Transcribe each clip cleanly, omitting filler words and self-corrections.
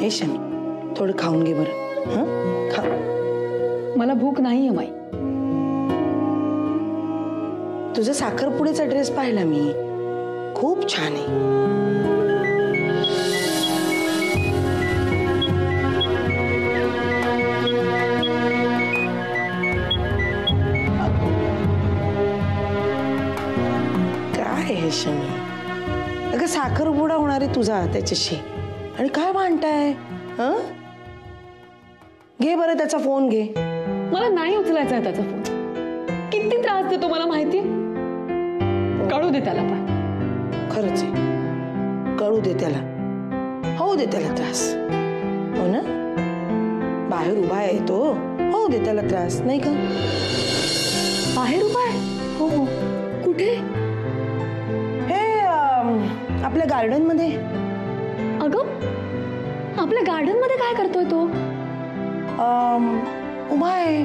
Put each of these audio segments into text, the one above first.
आहे शमी, थोडं खाऊन घे बरं. हं, खा. मला भूक नाहीये माई. तुझा साखरपुड्याचा ड्रेस पाहिला मी, खूप छान आहे. काय आहे शमी, अगं साखरपुडा होणार आहे तुझा त्याच्याशी, आणि काय भांडताय? हं, घे बरं त्याचा फोन घे. मला नाही उचलायचा आहे त्याचा फोन. किती त्रास देतो मला माहितीये. कळू दे त्याला. पण खरंच आहे, कळू दे त्याला, होऊ दे त्याला त्रास. हो ना, बाहेर उभा आहे तो, होऊ दे त्याला त्रास, नाही का? बाहेर उभा आहे? हो. कुठे? हे आपल्या गार्डन मध्ये. अगं, आपल्या गार्डन मध्ये काय करतोय तो? उभा आहे.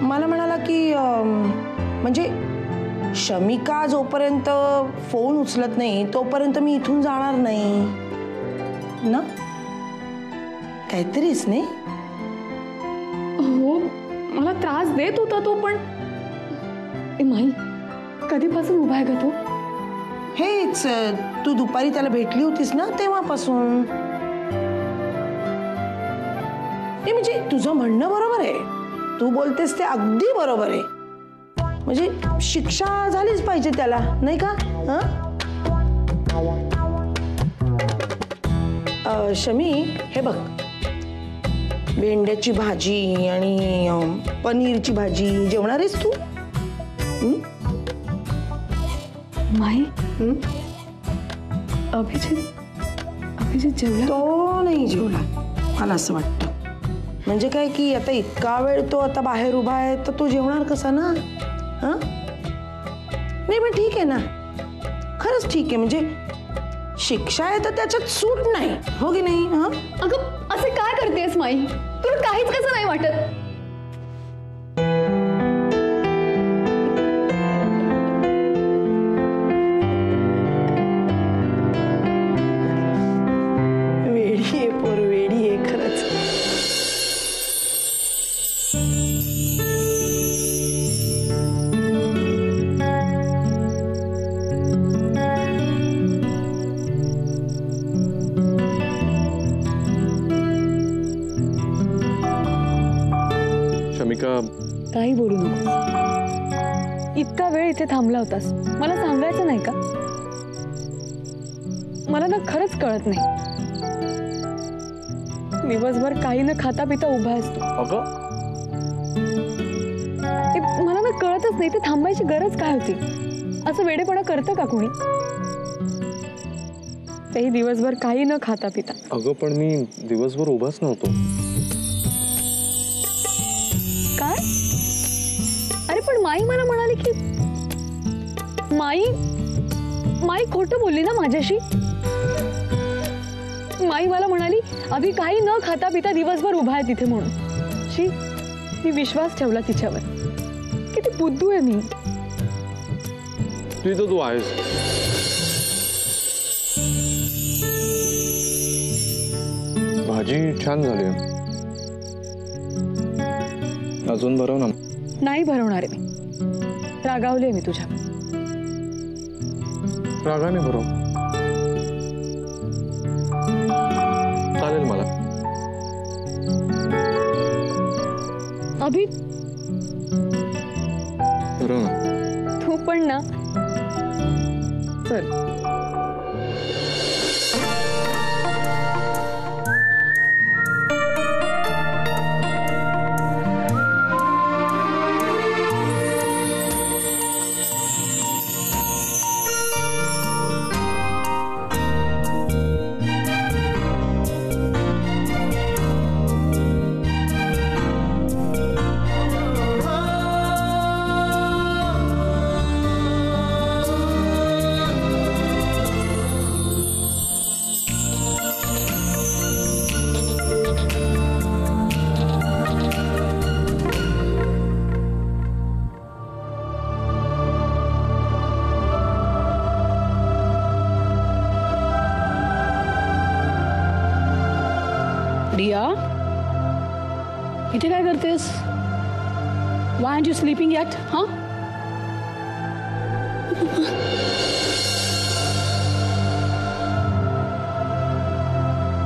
मला म्हणाला की म्हणजे शमिका जोपर्यंत फोन उचलत नाही तोपर्यंत मी इथून जाणार नाही ना, काहीतरीच नाही. हो, मला त्रास देत होता तो. पण माई, कधीपासून उभा आहे का तो? हेच, तू दुपारी त्याला भेटली होतीस ना तेव्हापासून. म्हणजे तुझं म्हणणं बरोबर आहे, तू बोलतेस ते अगदी बरोबर आहे. म्हणजे शिक्षा झालीच पाहिजे त्याला, नाही का? शमी, हे बघ, भेंड्याची भाजी आणि पनीरची भाजी जेवणार आहेस तू? माई, अभिजित जेवला? तो नाही जेवला, मला असं वाटतं. म्हणजे काय की आता इतका वेळ तो आता बाहेर उभा आहे तर तो जेवणार कसा ना? नाही पण ठीक आहे ना, खरंच ठीक आहे. म्हणजे शिक्षा आहे तर त्याच्यात सूट नाही, हो की नाही? अगं, असे काय करतेस माई? तुला काहीच कसं नाही वाटत? वेडी आहे पोर, वेडी आहे खरंच. शमिका, काही बोलू नको. इतका वेळ इथे थांबला होतास, मला सांगायचं नाही का? मला ना खरंच कळत नाही. दिवसभर काही न खाता पिता उभा असतो. मला ना कळतच नाही ते थांबायची गरज काय होती. असं वेडेपणा करतं का कोणी? तेही दिवसभर काही न खाता पिता. अगं पण मी दिवसभर उभाच नव्हतो. काय? अरे पण माई मला म्हणाली की माई खोटं बोलली ना माझ्याशी. माई मला म्हणाली अभि काही न खाता पिता दिवसभर उभा आहे तिथे म्हणून. शी, मी विश्वास ठेवला तिच्यावर. किती बुद्धू आहे मी. तू आहेस. भाजी छान झाली. अजून भरव ना. नाही भरवणार आहे मी. रागावले मी तुझ्यावर. रागाने भरव. चालेल मला. अभि, भरव ना. तू पण ना. चल. रिया, इथे काय करतेस? Why aren't you sleeping yet? हा?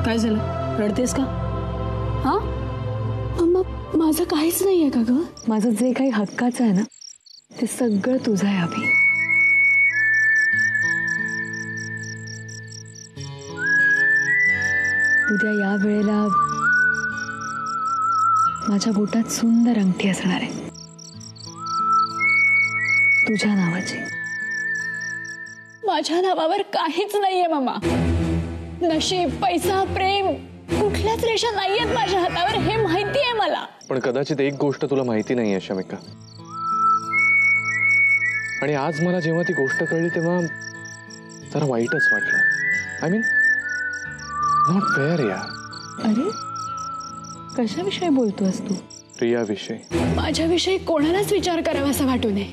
काय झालं? रडतेस का? हा? माझं काहीच नाहीये का ग? माझं जे काही हक्काचं आहे ना ते सगळं तुझं आहे अभि. उद्या या वेळेला माझ्या बोटात सुंदर अंगठी असणार आहे तुझ्या नावाची. माझ्या नावावर काहीच नाहीये मामा. नशीब, पैसा, प्रेम कुठल्याच रेषा नाहीयेत माझ्या हातावर, हे माहिती आहे मला. पण कदाचित एक गोष्ट तुला माहिती नाहीये शमिका, आणि आज मला जेव्हा ती गोष्ट कळली तेव्हा जरा वाईटच वाटलं. आय मीन नॉट फेअर यार. अरे कशाविषयी बोलतोस तू? रियाविषयी. माझ्याविषयी कोणालाच विचार करावासा वाटू नये.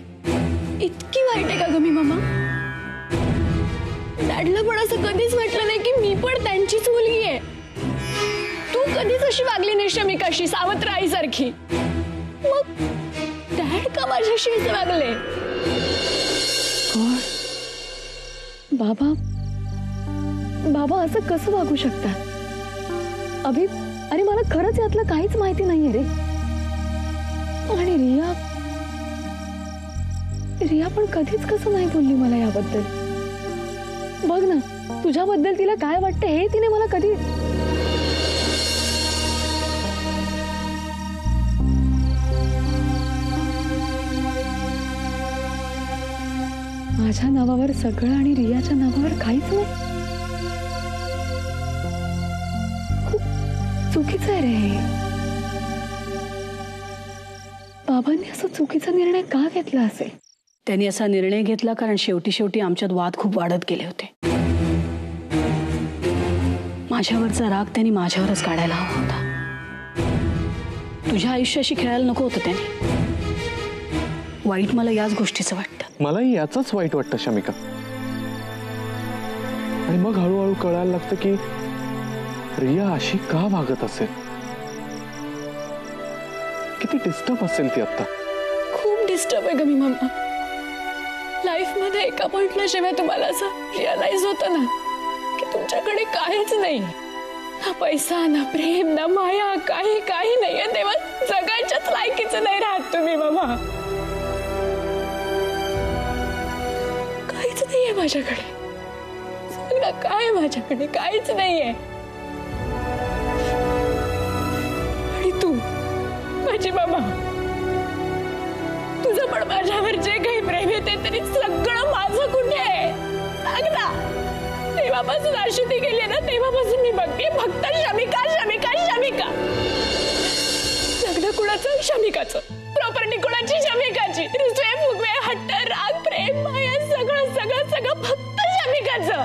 इतकी वाईट आहे का ग मी मामा? डॅडला पण असं कधीच वाटलं नाही की मी पण त्यांचीच मुलगी आहे. तू कधीच अशी वागली नाही शमिकाशी, सावत्र आईसारखी. मग डॅड का माझ्याशी असं वागले? बाबा बाबा असं कसं वागू शकतात? अभि, अरे मला खरंच यातलं काहीच माहिती नाहीये रे. आणि रिया पण कधीच कसं नाही बोलली मला याबद्दल. बघ ना, तुझ्याबद्दल तिला काय वाटतं हे तिने मला कधी. माझ्या नावावर सगळं आणि रियाच्या नावावर काहीच नाही. खूप चुकीचं आहे रे हे. बाबांनी असा चुकीचा निर्णय का घेतला असेल? त्यांनी असा निर्णय घेतला कारण शेवटी आमच्यात वाद खूप वाढत गेले होते. माझ्यावरचा राग त्यांनी माझ्यावरच काढायला हवा होता. तुझ्या आयुष्याशी खेळायला नको होतं त्यांनी. वाईट मला याच गोष्टीचं वाटतं. मलाही याचंच वाईट वाटतं शमिका. आणि मग हळूहळू कळायला लागतं की रिया अशी का वागत असेल. किती डिस्टर्ब असेल ती आता. खूप डिस्टर्ब आहे ग मी मामा. लाईफ मध्ये एका पॉइंटला जेव्हा तुम्हाला असं रिअलाइज होतं ना की तुमच्याकडे काहीच नाही, ना पैसा, ना प्रेम, ना माया, काही नाहीये, तेव्हा जगायच्याच लायकीचं नाही राहत तुम्ही मामा. काहीच नाहीये माझ्याकडे. सगळं काय माझ्याकडे काहीच नाहीये. आणि तू माझी मामा, तुझं पण माझ्यावर जे काही प्रेम आहे ते तरी सगळं माझं कुठे आहे सांग ना. तेव्हापासून आशुती गेली ना तेव्हापासून मी बघते फक्त शमिका शमिका शमिका. लग्न कुणाचं? शमिकाचं. प्रॉपर्टी कुणाची? शमिकाची. रुसवे फुगवे, हट्ट, राग, प्रेम, माया, सगळं सगळं सगळं फक्त शमिकाचं.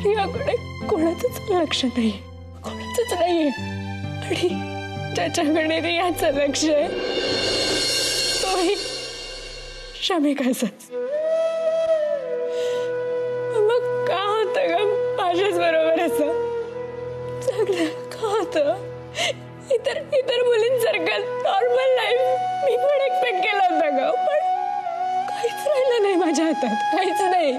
रियाकडे कोणाचंच लक्ष नाही, कोणाचंच नाहीये. आणि ज्याच्याकडे रियाचं लक्ष आहे तोही शमिकाचाच. मग का होतं ग माझ्याच बरोबर असं? चांगलं का होतं? इतर मुलींसारखं नॉर्मल लाईफ मी पण एक्सपेक्ट केलं होतं ग, पण काहीच राहिलं नाही माझ्या हातात. काहीच नाही,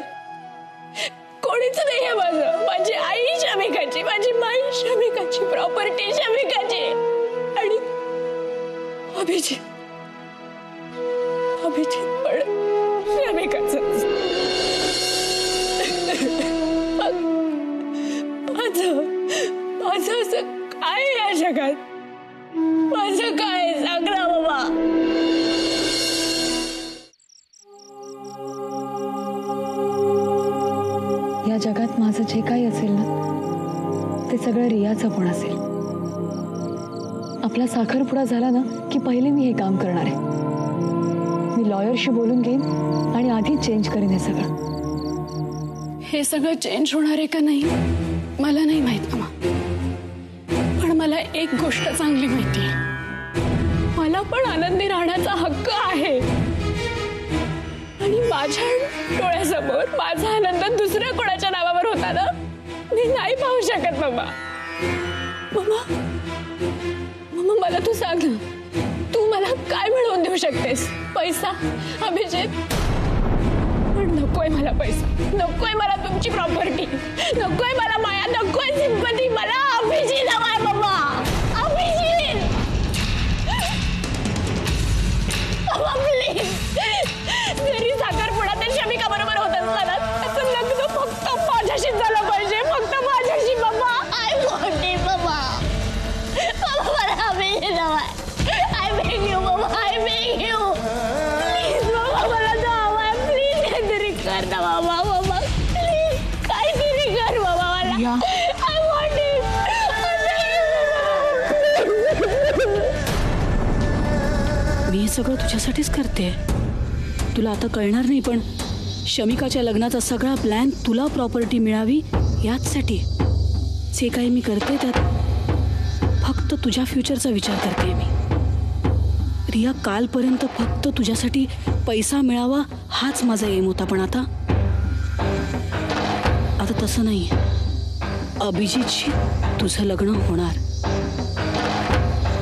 कोणीच नाही आहे माझं. माझी आई शमिकाची, माझी माई शमिकाची, प्रॉपर्टी शमिकाची, आणि अभिजित पण शमिकाचंच. माझं असं काय या जगात? माझं काय सांग ना बाबा. या जगात माझं जे काही असेल ना ते सगळं रियाचं पण असेल. आपला साखरपुडा झाला ना की पहिले मी हे काम करणार आहे. मी लॉयरशी बोलून घेईन आणि आधीच चेंज करीन हे सगळं. हे सगळं चेंज होणार आहे का नाही मला नाही माहित मामा, पण मला एक गोष्ट चांगली माहिती आहे. मला पण आनंदी राहण्याचा हक्क आहे. आणि माझ्या डोळ्यासमोर माझा आनंद दुसऱ्या कोणाच्या नावावर होता ना मी नाही पाहू शकत बाबा. मम्मा मम्मा मला तू सांग ना, तू मला काय मिळवून देऊ शकतेस? पैसा, अभिजित? पण नकोय मला पैसा, नकोय मला तुमची प्रॉपर्टी, नकोय मला माया, नकोय सिंपती, मला अभिजित हवाय बाबा. अभिजित बाबा प्लीज. जरी साखरपुडा त्या शमिका बरोबर होत असताना त्याचं लग्न फक्त माझ्याशी झालं पाहिजे, फक्त माझ्याशी बाबा. आय वॉन्ट इट बाबा. बाबा मला अभिजित हवाय. आय बेग यू बाबा, आय बेग यू प्लीज बाबा, मला तो हवाय. प्लीज काहीतरी कर ना बाबा. बाबा प्लीज काहीतरी कर बाबा मला. I want it. मी हे सगळं तुझ्यासाठीच करते. तुला आता कळणार नाही, पण शमिकाच्या लग्नाचा सगळा प्लॅन तुला प्रॉपर्टी मिळावी याचसाठी. जे काही मी करते त्यात फक्त तुझ्या फ्युचरचा विचार करते मी. रिया, कालपर्यंत फक्त तुझ्यासाठी पैसा मिळावा हाच माझा एम होता, पण आता तसं नाही. अभिजितशी तुझं लग्न होणार.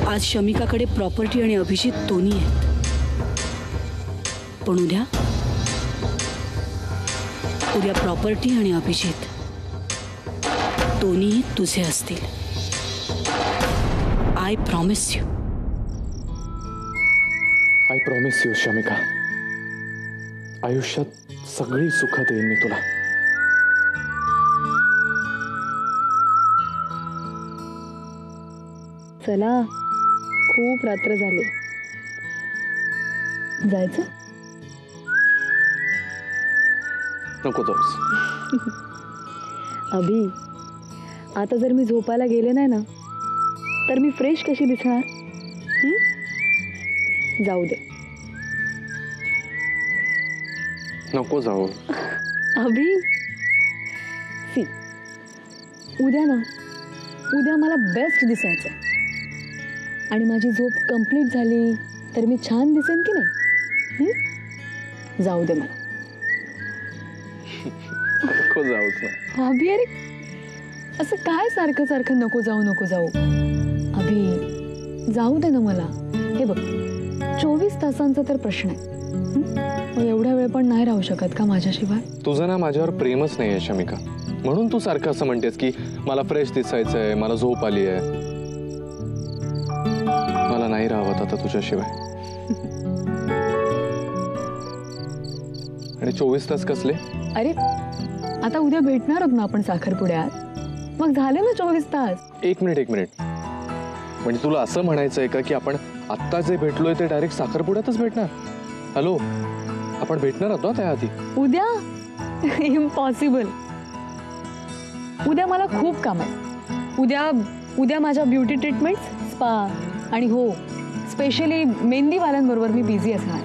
आज शमिकाकडे प्रॉपर्टी आणि अभिजित दोन्ही आहेत, पण उद्या प्रॉपर्टी आणि अभिजित दोन्ही तुझे असतील. I promise you. I promise you Shamika. आयुष्यात सगळी सुख देईन मी तुला. चला, खूप रात्र झाली, जायचं? नको जाऊस. अभि, आता जर मी झोपायला गेले नाही ना तर मी फ्रेश कशी दिसणार? जाऊ दे. नको जाऊ. अभि, सी, उद्या मला बेस्ट दिसायचं आणि माझी झोप कंप्लीट झाली तर मी छान दिसेन की नाही? जाऊ दे मला. नको जाऊच ना. अभि, अरे असं काय सारखं सारखं नको जाऊ. अभि, जाऊ दे ना मला. हे बघ, 24 तासांचा तर प्रश्न आहे. एवढा वेळ पण नाही राहू शकत का माझ्याशिवाय? तुझं ना माझ्यावर प्रेमच नाही आहे शमिका, म्हणून तू सारखं असं म्हणतेस की मला फ्रेश दिसायचंय, मला झोप आली आहे. मला नाही राहत आता तुझ्याशिवाय. आणि 24 तास कसले? अरे आता उद्या भेटणार आहोत ना आपण साखरपुड्यात, मग झाले ना 24 तास. एक मिनिट. म्हणजे तुला असं म्हणायचंय का की आपण आत्ता जे भेटलोय ते डायरेक्ट साखरपुड्यातच भेटणार? हॅलो, आपण भेटणार आहोत ना त्याआधी? उद्या? इम्पॉसिबल. उद्या मला खूप काम आहे. उद्या माझ्या ब्युटी ट्रीटमेंट्स, स्पा आणि हो, स्पेशली मेहंदीवाल्यांबरोबर मी बिझी असणार.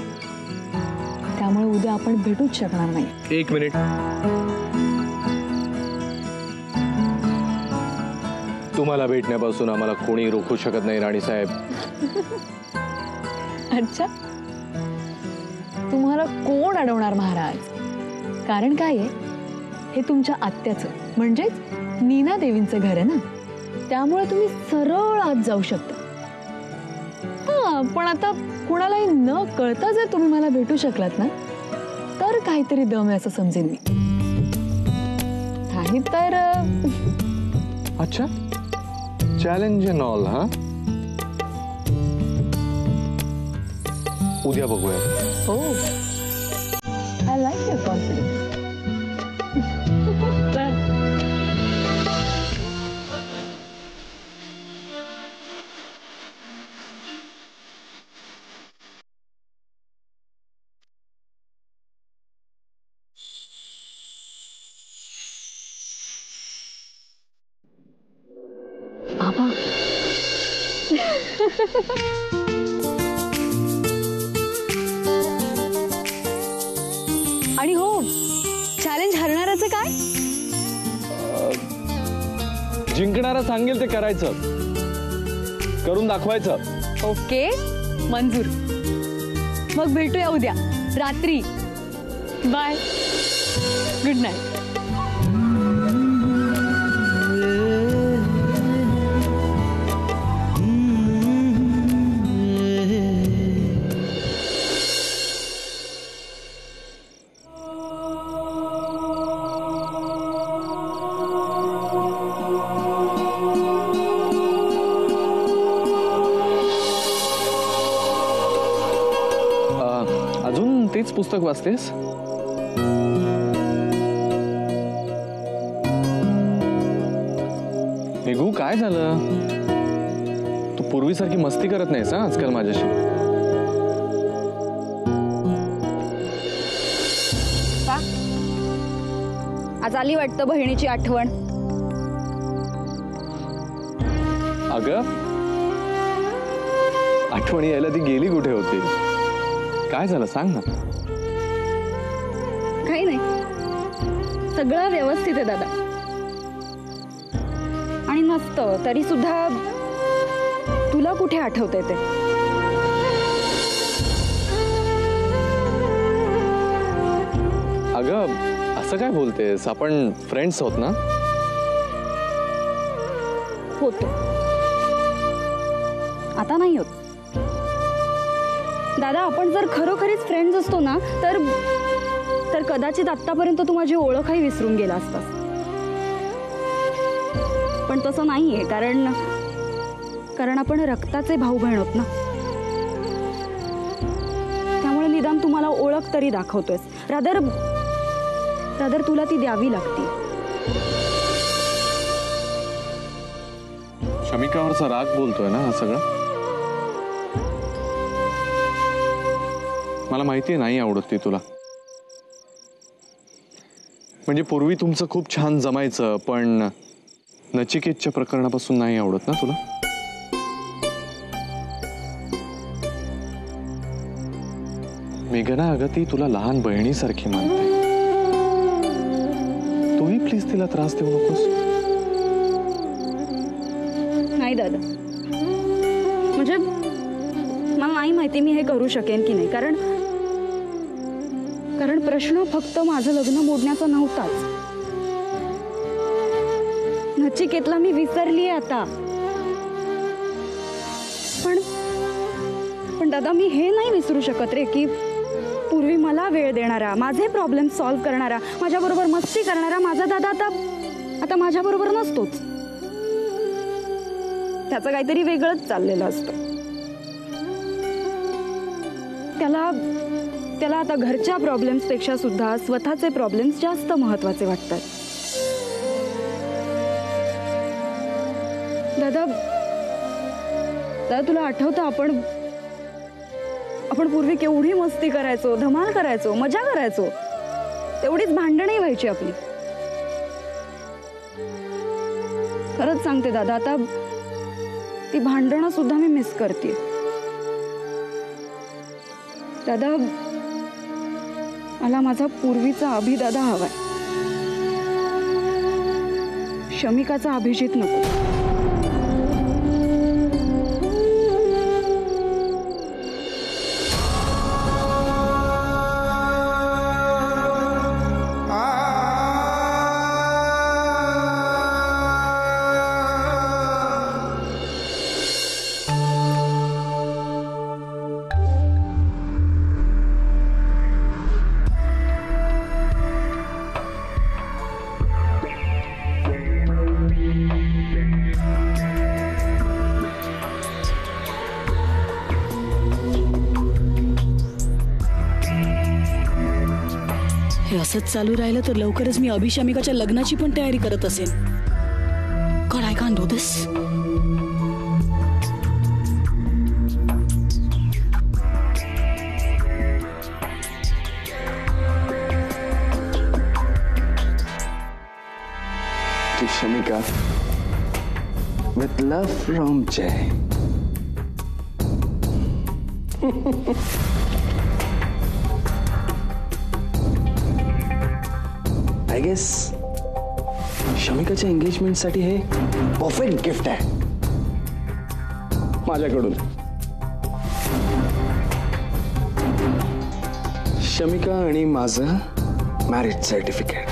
त्यामुळे उद्या आपण भेटूच शकणार नाही. एक मिनिट. तुम्हाला भेटण्यापासून आम्हाला कोणी रोखू शकत नाही राणी साहेब. अच्छा, तुम्हाला कोण अडवणार महाराज? कारण काय आहे, हे तुमच्या आत्याचं म्हणजेच नीना देवींचं घर आहे ना, त्यामुळे तुम्ही सरळ आत जाऊ शकता. पण आता कुणालाही न कळता जर तुम्ही मला भेटू शकलात ना तर काहीतरी दम आहे असं समजेन मी. नाही तर अच्छा, चॅलेंज अँड ऑल. हा, उद्या बघूया. हो, आय लाईक युअर कॉन्फिडन्स. बाबा, आणि हो, चॅलेंज हरणाराचं काय? जिंकणारा सांगेल ते करायचं, करून दाखवायचं. ओके, मंजूर. मग भेटूया उद्या रात्री. Bye, good night. अजून तेच पुस्तक वाचतेस? निघू, काय झालं? तू पूर्वीसारखी मस्ती करत नाहीस हा आजकाल माझ्याशी. का? आज आली वाटतं बहिणीची आठवण. अगं, आठवण यायला ती गेली कुठे होती? काय झालं सांग ना. काही नाही, सगळं व्यवस्थित आहे दादा. आणि नसतं तरी सुद्धा तुला कुठे आठवतंय ते? अगं, असं काय बोलतेस? आपण फ्रेंड्स आहोत ना. होतो, आता नाही होत दादा. आपण जर खरोखरीच फ्रेंड्स असतो ना तर कदाचित आतापर्यंत तू माझी ओळखही विसरून गेला असतास. पण तसं नाहीये, कारण आपण रक्ताचे भाऊ बहीण आहोत ना. त्यामुळे निदान तुम्हाला ओळख तरी दाखवतोयस. रादर तुला ती द्यावी लागते. शमिकावरचा राग बोलतोय ना हा सगळं? मला माहितीये नाही आवडत ती तुला. म्हणजे पूर्वी तुमचं खूप छान जमायचं, पण नचिकेतच्या प्रकरणापासून नाही आवडत ना तुला? मेघना, अगं ती तुला लहान बहिणीसारखी मानते. तूही प्लीज तिला त्रास देऊ नकोस. नाही दादा, म्हणजे मला नाही माहिती मी हे करू शकेन की नाही. कारण प्रश्न फक्त माझं लग्न मोडण्याचा नव्हताच. नचिकेतला मी विसरलीये आता. पण दादा, मी हे नाही विसरू शकत रे की पूर्वी मला वेळ देणारा, माझे प्रॉब्लेम सॉल्व्ह करणारा, माझ्याबरोबर मस्ती करणारा माझा दादा आता माझ्याबरोबर नसतोच. त्याचं काहीतरी वेगळंच चाललेलं असतं. त्याला आता घरच्या प्रॉब्लेम्स पेक्षा सुद्धा स्वतःचे प्रॉब्लेम्स जास्त महत्वाचे वाटतात. दादा, तुला आठवतं आपण पूर्वी केवढी मस्ती करायचो, धमाल करायचो, मजा करायचो. तेवढीच भांडणही व्हायची आपली. खरंच सांगते दादा, आता ती भांडणं सुद्धा मी मिस करते. दादा, मला माझा पूर्वीचा अभिदादा हवाय. शमिकाचा अभिजित नको. हे असंच चालू राहिलं तर लवकरच मी अभिशमिकाच्या लग्नाची पण तयारी करत असेन. God, I can't do this. To Shamika, with love from Jay. I guess शमिकाच्या एंगेजमेंटसाठी हे परफेक्ट गिफ्ट आहे माझ्याकडून. शमिका आणि माझं मॅरेज सर्टिफिकेट.